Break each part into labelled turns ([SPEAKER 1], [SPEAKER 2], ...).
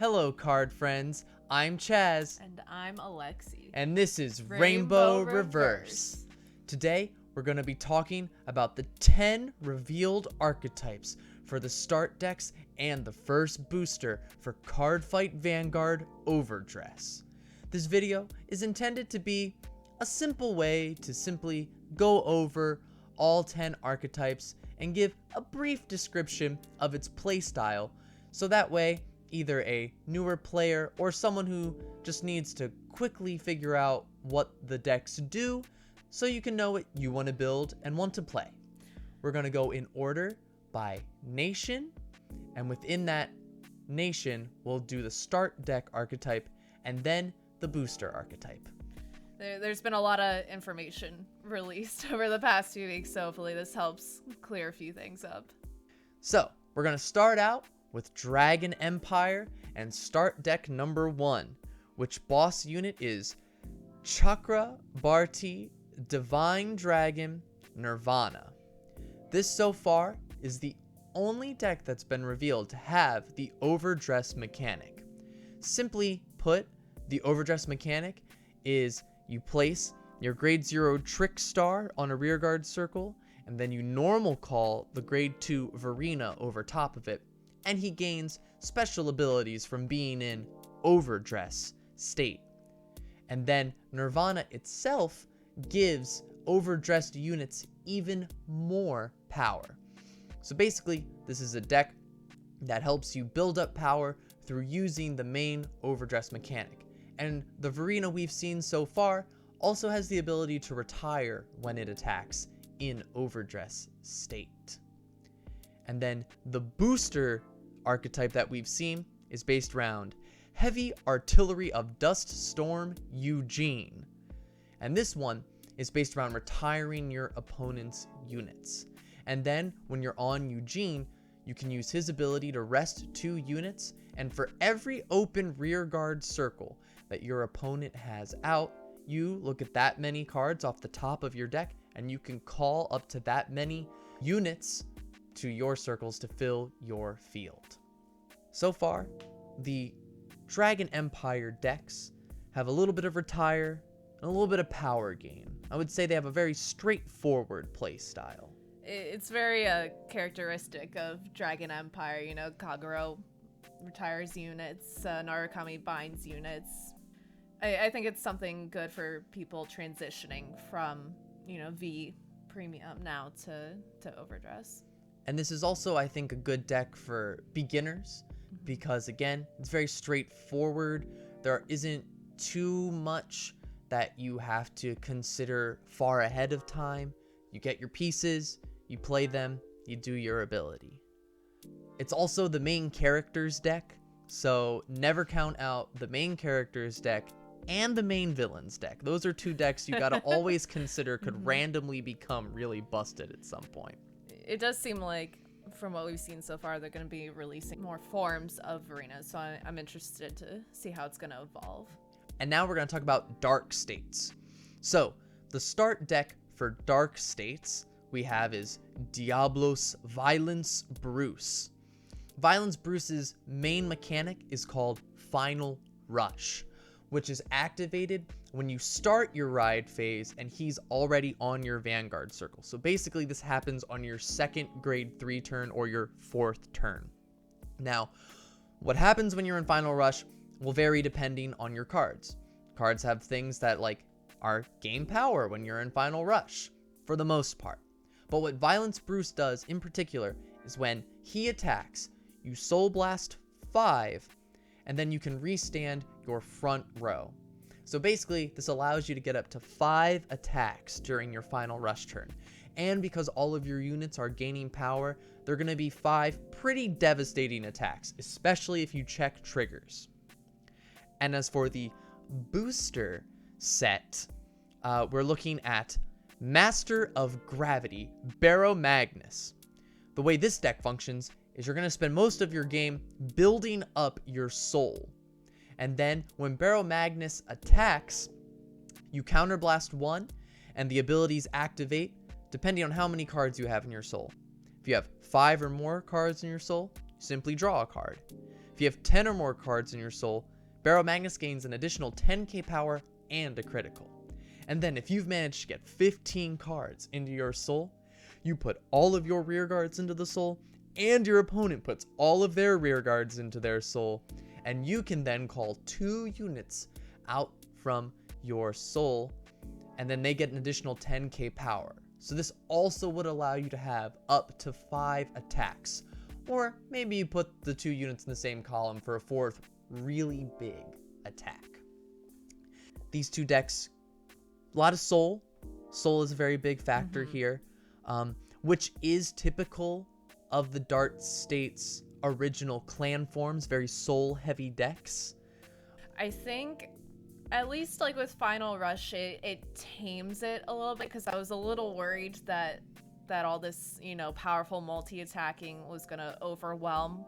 [SPEAKER 1] Hello, card friends. I'm Chaz.
[SPEAKER 2] And I'm Alexi.
[SPEAKER 1] And this is
[SPEAKER 2] Rainbow
[SPEAKER 1] Rainbow Reverse. Today, we're going to be talking about the 10 revealed archetypes for the start decks and the first booster for Cardfight Vanguard Overdress. This video is intended to be a simple way to simply go over all 10 archetypes and give a brief description of its playstyle, so that way either a newer player or someone who just needs to quickly figure out what the decks do so you can know what you want to build and want to play. We're going to go in order by nation, and within that nation we'll do the start deck archetype and then the booster archetype.
[SPEAKER 2] There's been a lot of information released over the past few weeks, so hopefully this helps clear a few things up.
[SPEAKER 1] So we're going to start out with Dragon Empire and start deck number 1, which boss unit is Chakra Bharti Divine Dragon Nirvana. This so far is the only deck that's been revealed to have the Overdress mechanic. Simply put, the Overdress mechanic is you place your grade 0 Trick Star on a rearguard circle, and then you normal call the grade 2 Verena over top of it, and he gains special abilities from being in Overdress state. And then Nirvana itself gives overdressed units even more power. So basically, this is a deck that helps you build up power through using the main overdress mechanic. And the Verena we've seen so far also has the ability to retire when it attacks in overdress state. And then the booster archetype that we've seen is based around Heavy Artillery of Dust Storm Eugene. And this one is based around retiring your opponent's units. And then when you're on Eugene, you can use his ability to rest 2 units, and for every open rearguard circle that your opponent has out, you look at that many cards off the top of your deck, and you can call up to that many units to your circles to fill your field. So far, the Dragon Empire decks have a little bit of retire and a little bit of power gain. I would say they have a very straightforward play style.
[SPEAKER 2] It's very characteristic of Dragon Empire. You know, Kagero retires units, Narukami binds units. I think it's something good for people transitioning from, V Premium now to Overdress.
[SPEAKER 1] And this is also, I think, a good deck for beginners because, again, it's very straightforward. There isn't too much that you have to consider far ahead of time. You get your pieces, you play them, you do your ability. It's also the main characters deck, so never count out the main characters deck and the main villains deck. Those are 2 decks you gotta always consider could randomly become really busted at some point.
[SPEAKER 2] It does seem like, from what we've seen so far, they're going to be releasing more forms of Verena, so I'm interested to see how it's going to evolve.
[SPEAKER 1] And now we're going to talk about Dark States. So, the start deck for Dark States we have is Diablos Violence Bruce. Violence Bruce's main mechanic is called Final Rush, which is activated when you start your ride phase and he's already on your Vanguard circle. So basically this happens on your 2nd grade 3 turn or your 4th turn. Now, what happens when you're in Final Rush will vary depending on your cards. Cards have things that are gain power when you're in Final Rush, for the most part. But what Violence Bruce does in particular is when he attacks, you Soul Blast 5, and then you can restand your front row. So basically, this allows you to get up to 5 attacks during your Final Rush turn. And because all of your units are gaining power, they're going to be 5 pretty devastating attacks, especially if you check triggers. And as for the booster set, we're looking at Master of Gravity, Barrow Magnus. The way this deck functions is you're going to spend most of your game building up your soul. And then when Barrow Magnus attacks, you counterblast 1, and the abilities activate depending on how many cards you have in your soul. If you have 5 or more cards in your soul, simply draw a card. If If you have 10 or more cards in your soul, Barrow Magnus gains an additional 10k power and a critical. And then if you've managed to get 15 cards into your soul, you put all of your rear guards into the soul, and your opponent puts all of their rear guards into their soul, and you can then call 2 units out from your soul, and then they get an additional 10k power. So this also would allow you to have up to 5 attacks, or maybe you put the 2 units in the same column for a 4th really big attack. These 2 decks, a lot of soul. Soul is a very big factor here, which is typical of the Dart State's original clan forms, very soul heavy decks.
[SPEAKER 2] I think at least like with Final Rush, it tames it a little bit, because I was a little worried that all this, you know, powerful multi-attacking was gonna overwhelm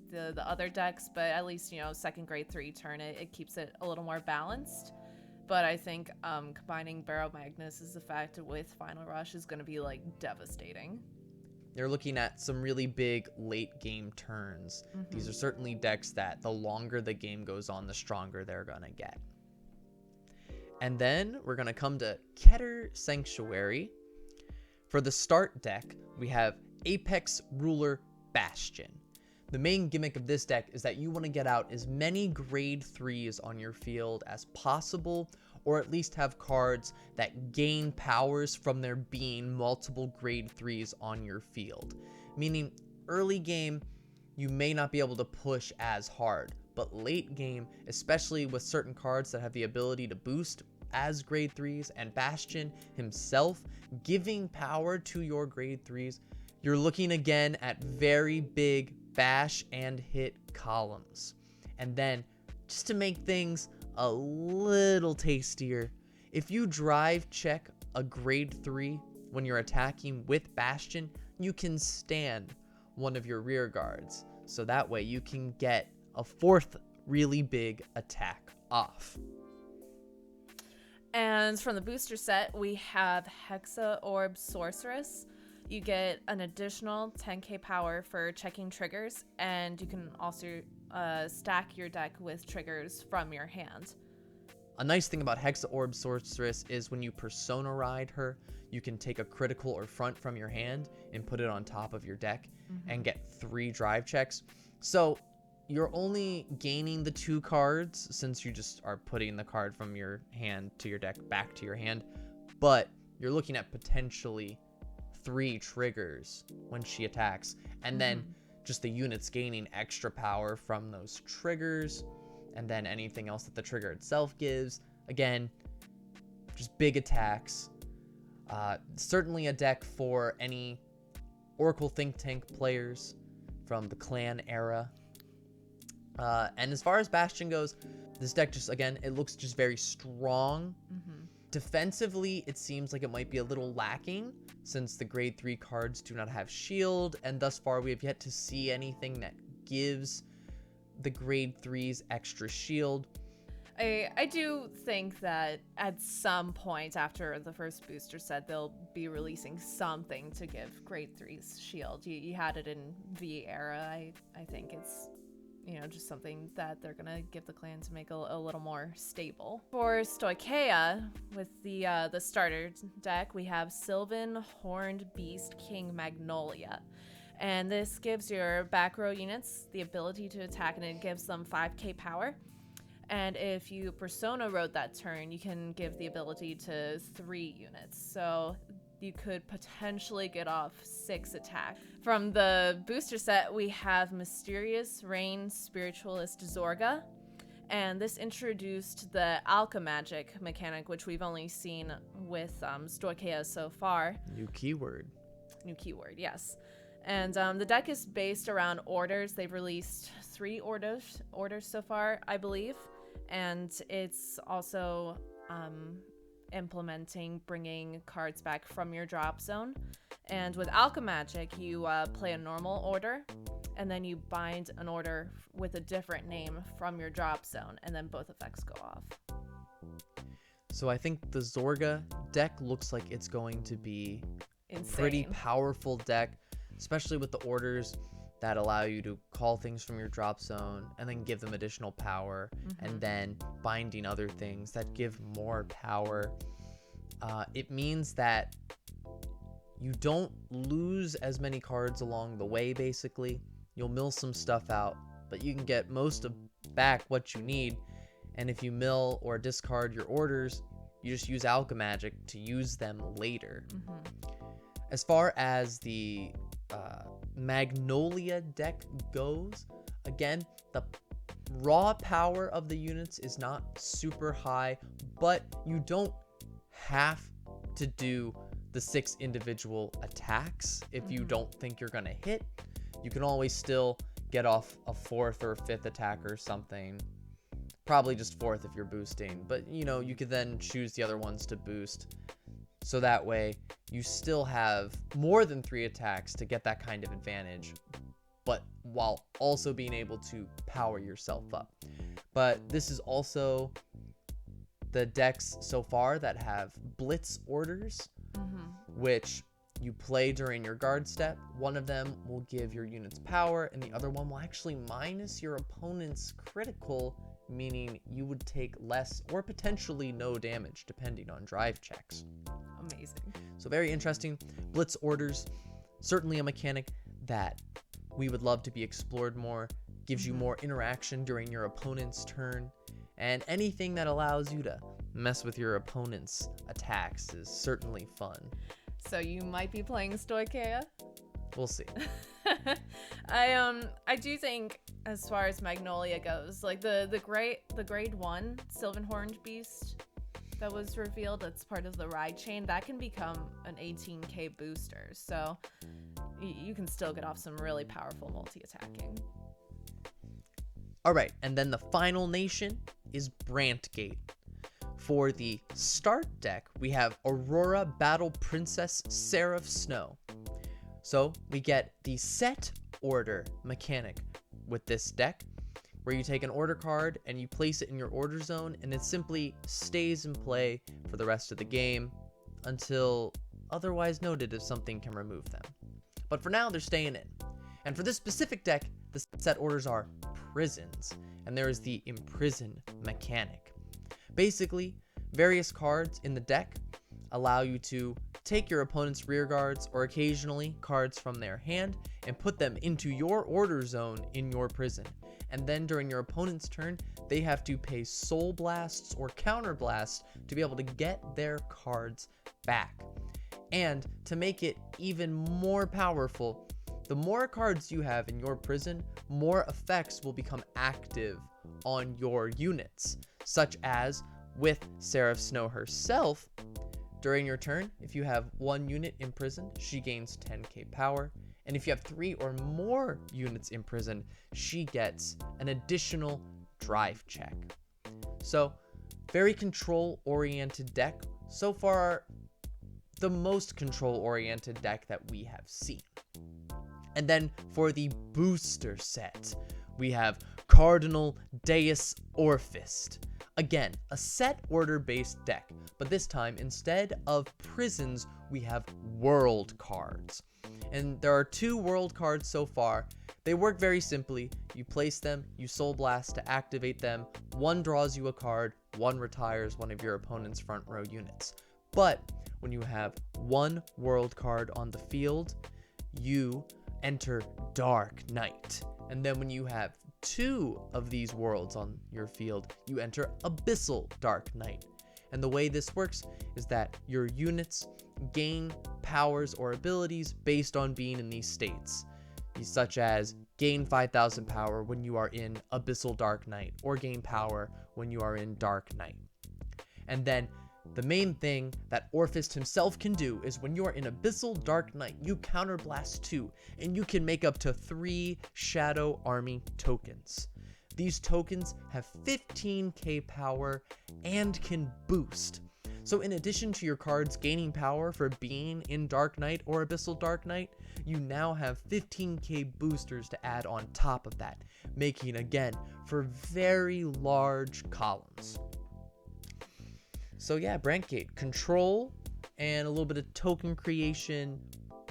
[SPEAKER 2] the other decks, but at least, you know, second grade 3 turn, it keeps it a little more balanced. But I think combining Barrow Magnus' effect with Final Rush is gonna be like devastating.
[SPEAKER 1] You're looking at some really big late game turns. These are certainly decks that the longer the game goes on, the stronger they're gonna get. And then we're gonna come to Keter Sanctuary. For the start deck, we have Apex Ruler Bastion. The main gimmick of this deck is that you want to get out as many grade 3s on your field as possible, or at least have cards that gain powers from there being multiple grade 3s on your field. Meaning, early game, you may not be able to push as hard, but late game, especially with certain cards that have the ability to boost as grade 3s, and Bastion himself giving power to your grade 3s, you're looking again at very big bash and hit columns. And then, just to make things a little tastier, if you drive check a grade 3 when you're attacking with Bastion, you can stand one of your rear guards, so that way you can get a 4th really big attack off.
[SPEAKER 2] And from the booster set, we have Hexa Orb Sorceress. You get an additional 10k power for checking triggers, and you can also stack your deck with triggers from your hand.
[SPEAKER 1] A nice thing about Hexa Orb Sorceress is when you Persona Ride her, you can take a critical or front from your hand and put it on top of your deck and get 3 drive checks. So you're only gaining the 2 cards, since you just are putting the card from your hand to your deck back to your hand, but you're looking at potentially 3 triggers when she attacks, and then just the units gaining extra power from those triggers, and then anything else that the trigger itself gives. Again, just big attacks. Certainly a deck for any Oracle Think Tank players from the clan era. And as far as Bastion goes, this deck just, again, it looks just very strong. Defensively, it seems like it might be a little lacking, since the grade 3 cards do not have shield, and thus far we have yet to see anything that gives the grade 3s extra shield.
[SPEAKER 2] I do think that at some point after the first booster set, they'll be releasing something to give grade 3s shield. You had it in V era. I think it's, you know, just something that they're gonna give the clan to make a little more stable. For Stoicheia, with the starter deck, we have Sylvan Horned Beast King Magnolia. And this gives your back row units the ability to attack, and it gives them 5k power. And if you Persona Road that turn, you can give the ability to 3 units. So you could potentially get off 6 attacks. From the booster set, we have Mysterious Rain Spiritualist Zorga. And this introduced the Alchemagic mechanic, which we've only seen with Stoicheia so far.
[SPEAKER 1] New keyword,
[SPEAKER 2] yes. And the deck is based around orders. They've released 3 orders so far, I believe. And it's also implementing bringing cards back from your drop zone. And with Alchemagic, you play a normal order, and then you bind an order with a different name from your drop zone, and then both effects go off.
[SPEAKER 1] So I think the Zorga deck looks like it's going to be
[SPEAKER 2] Insane.
[SPEAKER 1] pretty powerful deck, especially with the orders. that allow you to call things from your drop zone and then give them additional power, and then binding other things that give more power. It means that you don't lose as many cards along the way, basically. You'll mill some stuff out, but you can get most of back what you need, and if you mill or discard your orders, you just use Alchemagic to use them later. As far as the Magnolia deck goes, again, the raw power of the units is not super high, but you don't have to do the 6 individual attacks if you don't think you're gonna hit. You can always still get off a 4th or 5th attack or something. Probably just 4th if you're boosting, but you know, you could then choose the other ones to boost. So that way you still have more than 3 attacks to get that kind of advantage, but while also being able to power yourself up. But this is also the decks so far that have blitz orders, which you play during your guard step. One of them will give your units power, and the other one will actually minus your opponent's critical, meaning you would take less or potentially no damage depending on drive checks.
[SPEAKER 2] Amazing.
[SPEAKER 1] So very interesting. Blitz orders, certainly a mechanic that we would love to be explored more. Gives you more interaction during your opponent's turn, and anything that allows you to mess with your opponent's attacks is certainly fun.
[SPEAKER 2] So you might be playing Stoicheia?
[SPEAKER 1] We'll see.
[SPEAKER 2] I do think, as far as Magnolia goes, like the grade 1 Sylvan-Horned Beast that was revealed, that's part of the ride chain, that can become an 18k booster. So you can still get off some really powerful multi-attacking.
[SPEAKER 1] All right, and then the final nation is Brantgate. For the start deck, we have Aurora Battle Princess Seraph Snow. So we get the set order mechanic with this deck, where you take an order card and you place it in your order zone, and it simply stays in play for the rest of the game until otherwise noted if something can remove them. But for now, they're staying in. And for this specific deck, the set orders are prisons, and there is the imprison mechanic. Basically, various cards in the deck allow you to take your opponent's rear guards, or occasionally cards from their hand, and put them into your order zone in your prison. And then during your opponent's turn, they have to pay soul blasts or counter blasts to be able to get their cards back. And to make it even more powerful, the more cards you have in your prison, more effects will become active on your units, such as with Seraph Snow herself. During your turn, if you have 1 unit imprisoned, she gains 10k power, and if you have 3 or more units imprisoned, she gets an additional drive check. So, very control-oriented deck. So far, the most control-oriented deck that we have seen. And then for the booster set, we have Cardinal, Deus, Orfist. Again, a set order based deck, but this time instead of prisons, we have world cards. And there are 2 world cards so far. They work very simply. You place them, you soul blast to activate them. 1 draws you a card, 1 retires one of your opponent's front row units. But when you have 1 world card on the field, you enter Dark Knight. And then when you have 2 of these worlds on your field, you enter Abyssal Dark Knight. And the way this works is that your units gain powers or abilities based on being in these states, such as gain 5,000 power when you are in Abyssal Dark Knight, or gain power when you are in Dark Knight. And then the main thing that Orfist himself can do is when you are in Abyssal Dark Knight, you counterblast 2, and you can make up to 3 Shadow Army tokens. These tokens have 15k power and can boost. So in addition to your cards gaining power for being in Dark Knight or Abyssal Dark Knight, you now have 15k boosters to add on top of that, making, again, for very large columns. So yeah, Brantgate, control and a little bit of token creation,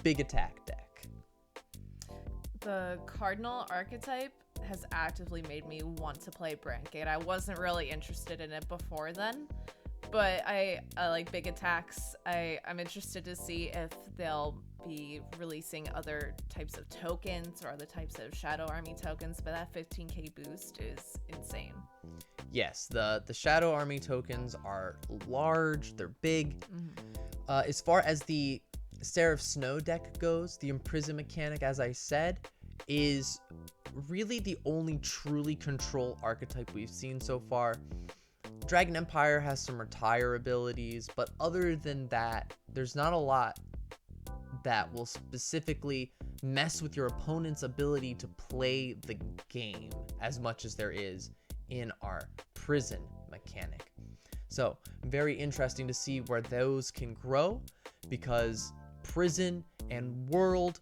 [SPEAKER 1] big attack deck.
[SPEAKER 2] The Cardinal archetype has actively made me want to play Brandgate. I wasn't really interested in it before then, but I like big attacks. I'm interested to see if they'll be releasing other types of tokens or other types of Shadow Army tokens, but that 15k boost is insane.
[SPEAKER 1] Yes, the Shadow Army tokens are large, they're big. As far as the Seraph Snow deck goes, the Imprison mechanic, as I said, is really the only truly control archetype we've seen so far. Dragon Empire has some retire abilities, but other than that, there's not a lot that will specifically mess with your opponent's ability to play the game as much as there is in our prison mechanic. So very interesting to see where those can grow, because prison and world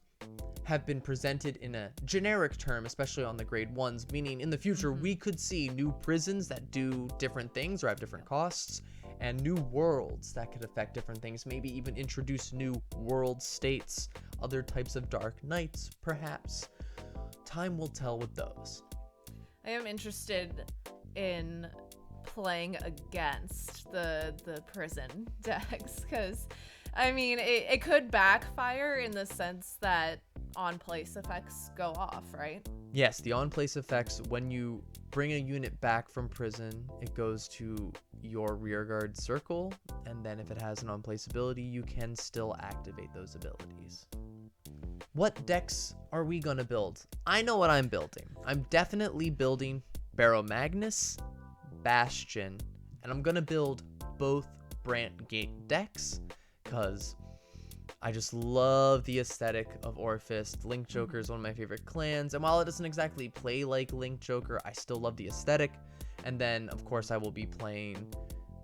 [SPEAKER 1] have been presented in a generic term, especially on the grade 1s, meaning in the future we could see new prisons that do different things or have different costs, and new worlds that could affect different things, maybe even introduce new world states, other types of dark knights, perhaps. Time will tell with those.
[SPEAKER 2] I am interested in playing against the prison decks, because I mean it could backfire in the sense that on-place effects go off, right?
[SPEAKER 1] Yes, the on-place effects, when you bring a unit back from prison, it goes to your rearguard circle, and then if it has an on-place ability, you can still activate those abilities. What decks are we gonna build? I know what I'm building. I'm definitely building Barrow Magnus, Bastion, and I'm gonna build both Brandgate decks, because I just love the aesthetic of Orfist. Link Joker is one of my favorite clans, and while it doesn't exactly play like Link Joker, I still love the aesthetic. And then, of course, I will be playing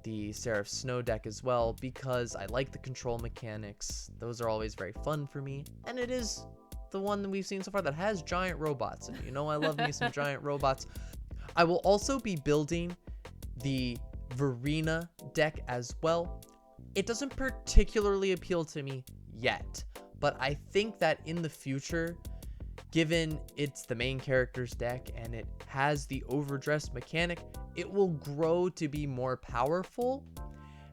[SPEAKER 1] the Seraph Snow deck as well, because I like the control mechanics. Those are always very fun for me, and it is the one that we've seen so far that has giant robots, and you know I love me some giant robots. I will also be building the Verena deck as well. It doesn't particularly appeal to me yet, but I think that in the future, given it's the main character's deck and it has the overdress mechanic, it will grow to be more powerful.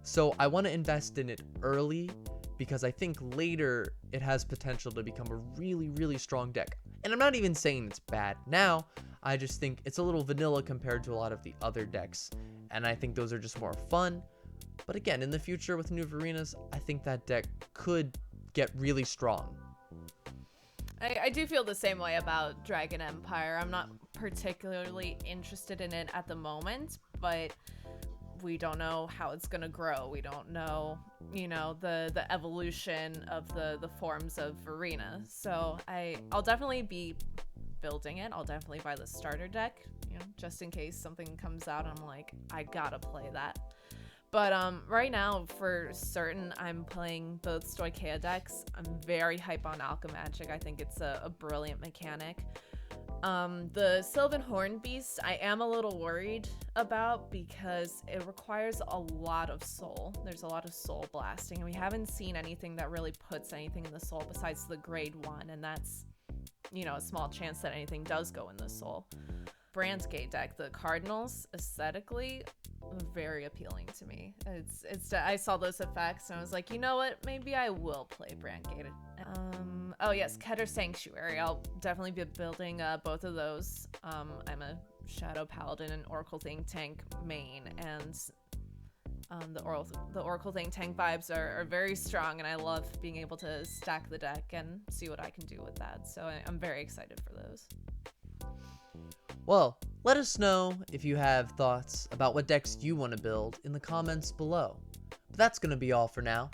[SPEAKER 1] So I want to invest in it early, because I think later it has potential to become a really, really strong deck. And I'm not even saying it's bad now, I just think it's a little vanilla compared to a lot of the other decks, and I think those are just more fun. But again, in the future with new Verenas, I think that deck could get really strong.
[SPEAKER 2] I do feel the same way about Dragon Empire. I'm not particularly interested in it at the moment, but we don't know how it's going to grow. We don't know, you know, the evolution of the forms of Verena. So I'll definitely be building it. I'll definitely buy the starter deck, you know, just in case something comes out and I'm like, I gotta play that. But right now, for certain, I'm playing both Stoicheia decks. I'm very hype on Alchemagic. I think it's a brilliant mechanic. The Sylvan Horn Beast, I am a little worried about, because it requires a lot of soul. There's a lot of soul blasting, and we haven't seen anything that really puts anything in the soul besides the grade 1, and that's, you know, a small chance that anything does go in the soul. Brandgate deck, the Cardinals, aesthetically, very appealing to me. I saw those effects and I was like, you know what, maybe I will play Brandgate. Oh yes, Keter Sanctuary, I'll definitely be building both of those. I'm a Shadow Paladin and Oracle Think Tank main, and the Oracle Think Tank vibes are very strong, and I love being able to stack the deck and see what I can do with that, so I'm very excited for those.
[SPEAKER 1] Well, let us know if you have thoughts about what decks you want to build in the comments below. But that's going to be all for now.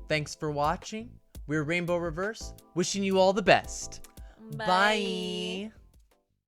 [SPEAKER 1] Thanks for watching. We're Rainbow Reverse, wishing you all the best.
[SPEAKER 2] Bye.
[SPEAKER 1] Bye.